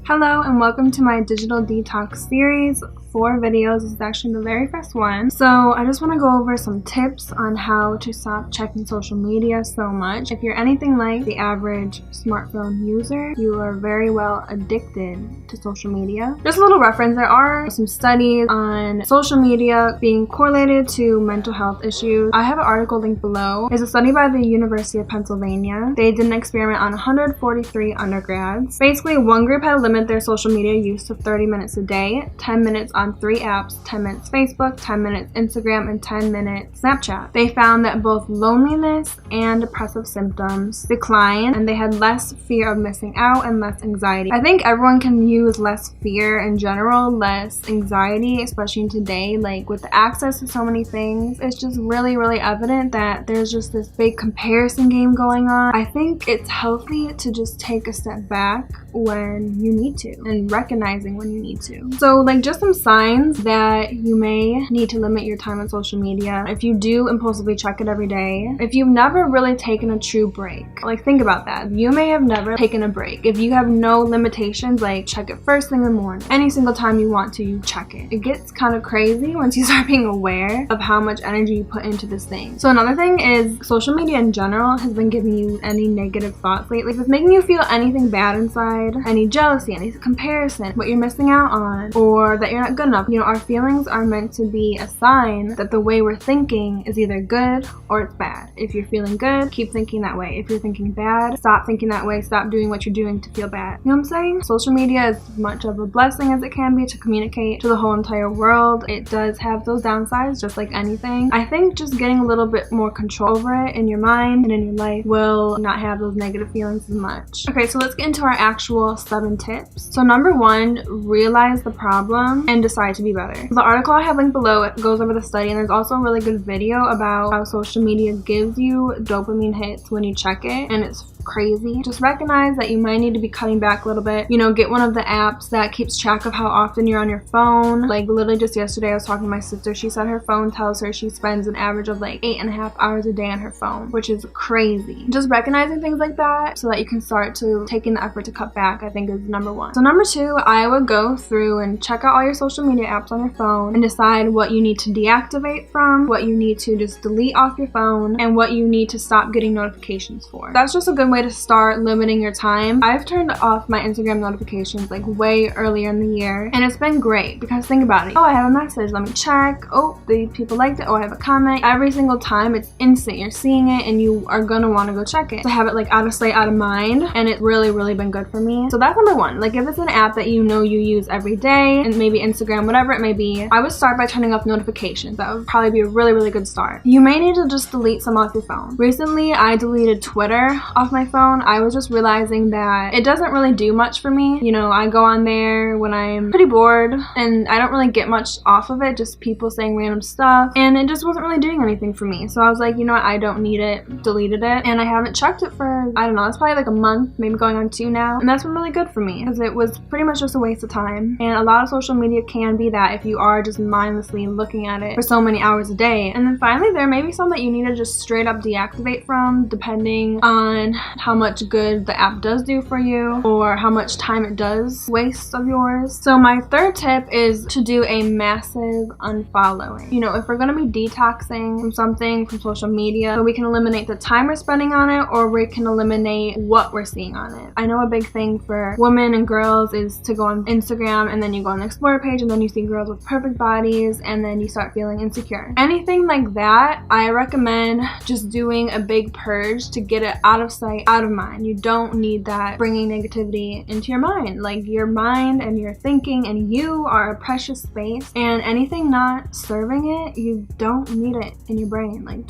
Hello and welcome to my digital detox series. 4 videos. This is actually the very first one. So I just want to go over some tips on how to stop checking social media so much. If you're anything like the average smartphone user, you are very well addicted to social media. Just a little reference, there are some studies on social media being correlated to mental health issues. I have an article linked below. It's a study by the University of Pennsylvania. They did an experiment on 143 undergrads. Basically, one group had to limit their social media use to 30 minutes a day, 10 minutes on 3 apps, 10 minutes Facebook, 10 minutes Instagram, and 10 minutes Snapchat. They found that both loneliness and depressive symptoms declined, and they had less fear of missing out and less anxiety. I think everyone can use less fear in general, less anxiety, especially in today. Like with the access to so many things, it's just really evident that there's just this big comparison game going on. I think it's healthy to just take a step back when you need to and recognizing when you need to. So like just some signs that you may need to limit your time on social media. If you do impulsively check it every day, if you've never really taken a true break, like think about that. You may have never taken a break. If you have no limitations, like check it first thing in the morning, any single time you want to, you check it. It gets kind of crazy once you start being aware of how much energy you put into this thing. So another thing is social media in general has been giving you any negative thoughts lately. If it's making you feel anything bad inside, any jealousy, any comparison, what you're missing out on, or that you're not good enough. You know, our feelings are meant to be a sign that the way we're thinking is either good or it's bad. If you're feeling good, keep thinking that way. If you're thinking bad, stop thinking that way. Stop doing what you're doing to feel bad. You know what I'm saying? Social media is as much of a blessing as it can be to communicate to the whole entire world. It does have those downsides, just like anything. I think just getting a little bit more control over it in your mind and in your life will not have those negative feelings as much. Okay, so let's get into our actual 7 tips. So number 1, realize the problem and decide to be better. The article I have linked below, it goes over the study, and there's also a really good video about how social media gives you dopamine hits when you check it, and it's crazy. Just recognize that you might need to be cutting back a little bit. You know, get one of the apps that keeps track of how often you're on your phone. Like literally just yesterday I was talking to my sister. She said her phone tells her she spends an average of like 8.5 hours a day on her phone, which is crazy. Just recognizing things like that so that you can start to taking the effort to cut back, I think is number 1. So number 2, I would go through and check out all your social media apps on your phone and decide what you need to deactivate from, what you need to just delete off your phone, and what you need to stop getting notifications for. That's just a good way to start limiting your time. I've turned off my Instagram notifications like way earlier in the year, and it's been great because think about it. Oh, I have a message, let me check. Oh, the people liked it. Oh, I have a comment. Every single time it's instant. You're seeing it and you are gonna want to go check it. To have it like out of sight, out of mind, and it's really been good for me. So that's number 1. Like if it's an app that you know you use every day, and maybe Instagram, whatever it may be, I would start by turning off notifications. That would probably be a really good start. You may need to just delete some off your phone. Recently, I deleted Twitter off my phone. I was just realizing that it doesn't really do much for me. You know, I go on there when I'm pretty bored, and I don't really get much off of it, just people saying random stuff, and it just wasn't really doing anything for me. So I was like, you know what, I don't need it, deleted it, and I haven't checked it for, I don't know, it's probably like a month, maybe going on 2 now, and that's been really good for me because it was pretty much just a waste of time. And a lot of social media can be that if you are just mindlessly looking at it for so many hours a day. And then finally, there may be some that you need to just straight up deactivate from, depending on how much good the app does do for you or how much time it does waste of yours. So my 3rd tip is to do a massive unfollowing. You know, if we're going to be detoxing from something, from social media, so we can eliminate the time we're spending on it, or we can eliminate what we're seeing on it. I know a big thing for women and girls is to go on Instagram and then you go on the explore page and then you see girls with perfect bodies and then you start feeling insecure. Anything like that, I recommend just doing a big purge to get it out of sight, out of mind. You don't need that bringing negativity into your mind. Like your mind and your thinking and you are a precious space, and anything not serving it, you don't need it in your brain. Like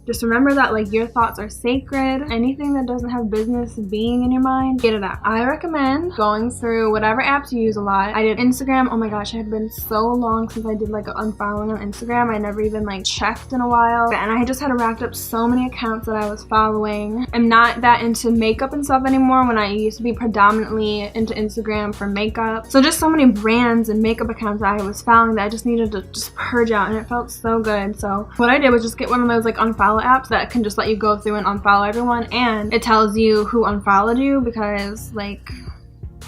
just remember that like your thoughts are sacred. Anything that doesn't have business being in your mind, get it out. I recommend going through whatever apps you use a lot. I did Instagram. Oh my gosh, it had been so long since I did like an unfollowing on Instagram. I never even like checked in a while, and I just had racked up so many accounts that I was following. I'm not that into makeup and stuff anymore when I used to be predominantly into Instagram for makeup. So just so many brands and makeup accounts that I was following that I just needed to just purge out, and it felt so good. So what I did was just get one of those like unfollow apps that can just let you go through and unfollow everyone, and it tells you who unfollowed you, because like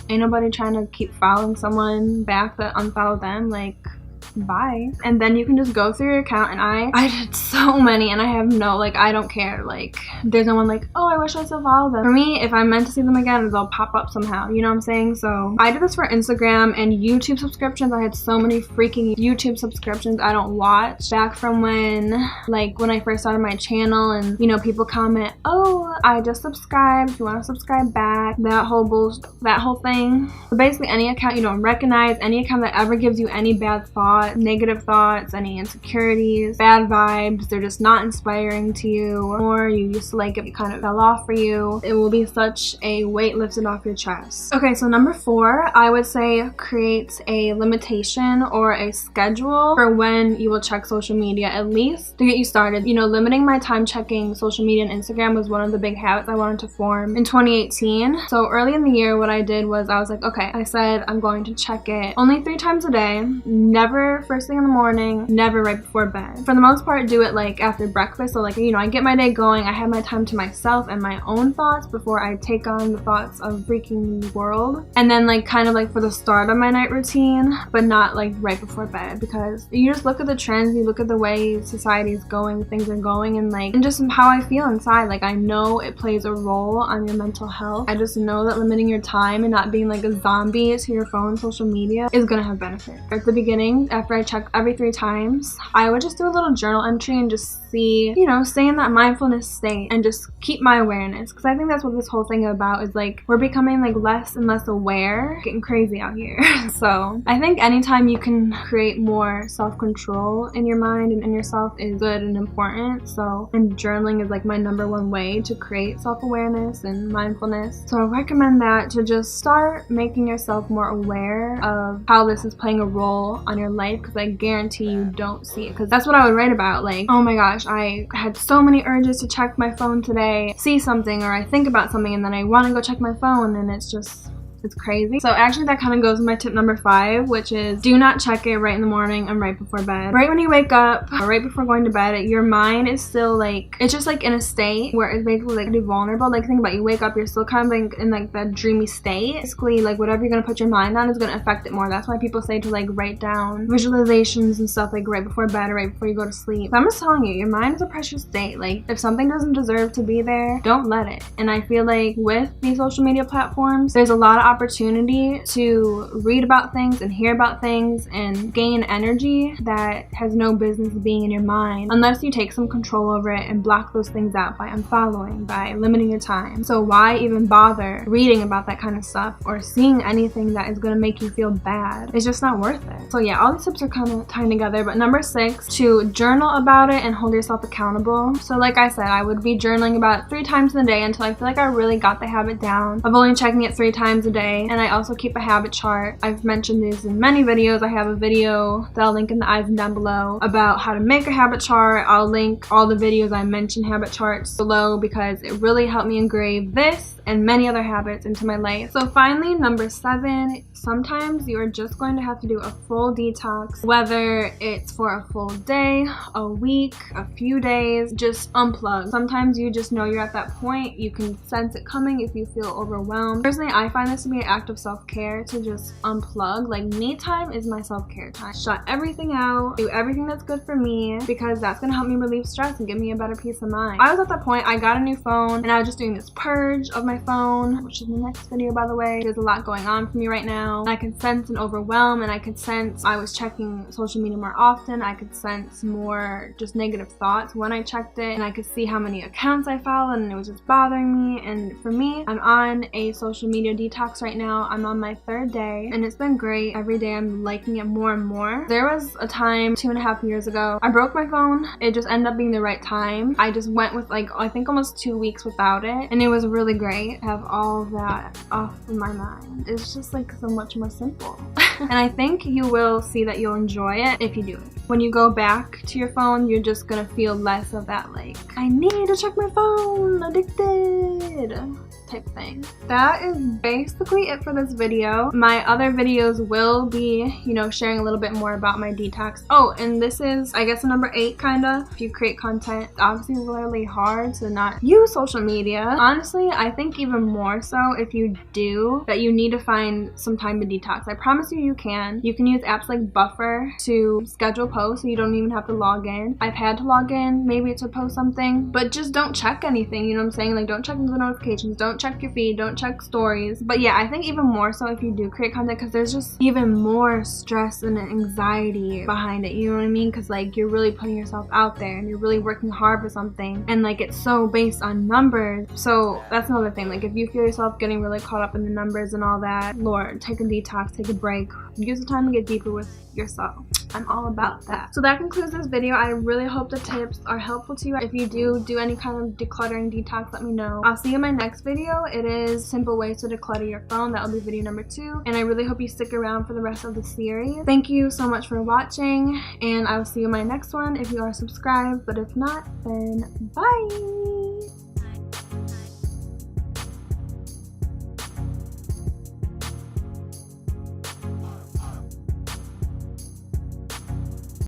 Ain't nobody trying to keep following someone back that unfollowed them. Like, bye. And then you can just go through your account, and I did so many, and I have no, like, I don't care. Like, there's no one like, oh, I wish I still followed them. For me, if I'm meant to see them again, they'll pop up somehow, you know what I'm saying? So I did this for Instagram and YouTube subscriptions. I had so many freaking YouTube subscriptions I don't watch back from when I first started my channel, and you know, people comment, oh, I just subscribed, if you want to subscribe back, that whole thing. So basically any account you don't recognize, any account that ever gives you any bad thoughts, negative thoughts, any insecurities, bad vibes, they're just not inspiring to you, or you used to like it kind of fell off for you, it will be such a weight lifted off your chest. Okay, so number 4, I would say create a limitation or a schedule for when you will check social media, at least to get you started. You know, limiting my time checking social media and Instagram was one of the big habits I wanted to form in 2018. So early in the year, what I did was I was like, okay, I said I'm going to check it only 3 times a day, never first thing in the morning, never right before bed. For the most part, do it like after breakfast. So like, you know, I get my day going, I have my time to myself and my own thoughts before I take on the thoughts of freaking world. And then like kind of like for the start of my night routine, but not like right before bed, because you just look at the trends, you look at the way society is going, things are going, and just how I feel inside. Like, I know it plays a role on your mental health. I just know that limiting your time and not being like a zombie to your phone, social media, is gonna have benefit. At the beginning, after I checked every 3 times, I would just do a little journal entry and just see, you know, stay in that mindfulness state and just keep my awareness, because I think that's what this whole thing is about, is like we're becoming like less and less aware, getting crazy out here. So I think anytime you can create more self-control in your mind and in yourself is good and important. So, and journaling is like my number 1 way to create self-awareness and mindfulness. So I recommend that, to just start making yourself more aware of how this is playing a role on your life, because I guarantee you don't see it. Because that's what I would write about, like, oh my gosh, I had so many urges to check my phone today, see something, or I think about something, and then I want to go check my phone, and it's crazy. So actually that kind of goes with my tip number 5, which is do not check it right in the morning and right before bed. Right when you wake up, or right before going to bed, your mind is still like, it's just like in a state where it's basically like pretty vulnerable. Like, think about it, you wake up, you're still kind of like in like that dreamy state. Basically, like whatever you're gonna put your mind on is gonna affect it more. That's why people say to like write down visualizations and stuff like right before bed or right before you go to sleep. So I'm just telling you, your mind is a precious state. Like, if something doesn't deserve to be there, don't let it. And I feel like with these social media platforms, there's a lot of opportunity to read about things and hear about things and gain energy that has no business being in your mind, unless you take some control over it and block those things out by unfollowing, by limiting your time. So why even bother reading about that kind of stuff or seeing anything that is going to make you feel bad? It's just not worth it. So yeah, all the tips are kind of tying together. But number 6, to journal about it and hold yourself accountable. So like I said, I would be journaling about it 3 times in a day until I feel like I really got the habit down of only checking it 3 times a day. And I also keep a habit chart. I've mentioned this in many videos. I have a video that I'll link in the item down below about how to make a habit chart. I'll link all the videos I mentioned habit charts below, because it really helped me engrave this and many other habits into my life. So finally, number 7, sometimes you are just going to have to do a full detox, whether it's for a full day, a week, a few days. Just unplug. Sometimes you just know you're at that point. You can sense it coming if you feel overwhelmed. Personally, I find this to be an act of self-care, to just unplug. Like, me time is my self-care time. Shut everything out, do everything that's good for me, because that's gonna help me relieve stress and give me a better peace of mind. I was at that point, I got a new phone, and I was just doing this purge of my phone, which is the next video, by the way. There's a lot going on for me right now, and I could sense an overwhelm, and I could sense I was checking social media more often. I could sense more just negative thoughts when I checked it, and I could see how many accounts I followed, and it was just bothering me. And for me, I'm on a social media detox right now. I'm on my 3rd day, and it's been great. Every day I'm liking it more and more. There was a time 2.5 years ago, I broke my phone. It just ended up being the right time. I just went with like, I think almost 2 weeks without it, and it was really great to have all that off of my mind. It's just like so much more simple. And I think you will see that you'll enjoy it if you do it. when you go back to your phone, you're just gonna feel less of that, like, I need to check my phone, addicted type thing. That is basically it for this video. My other videos will be, you know, sharing a little bit more about my detox. Oh, and this is, I guess, number 8 kinda. If you create content, obviously really hard to not use social media. Honestly, I think even more so if you do, that you need to find some time to detox. I promise you, you can. You can use apps like Buffer to schedule posts so you don't even have to log in. I've had to log in maybe to post something, but just don't check anything, you know what I'm saying? Like, don't check the notifications, don't check your feed, don't check stories. But yeah, I think even more so if you do create content, because there's just even more stress and anxiety behind it, you know what I mean? Because like, you're really putting yourself out there and you're really working hard for something, and like, it's so based on numbers. So that's another thing. Like, if you feel yourself getting really caught up in the numbers and all that, Lord, take a detox, take a break, use the time to get deeper with yourself. I'm all about that. So that concludes this video. I really hope the tips are helpful to you. If you do any kind of decluttering detox, let me know. I'll see you in my next video. It is simple ways to declutter your phone. That will be video number 2. And I really hope you stick around for the rest of the series. Thank you so much for watching, and I will see you in my next one if you are subscribed. But if not, then bye.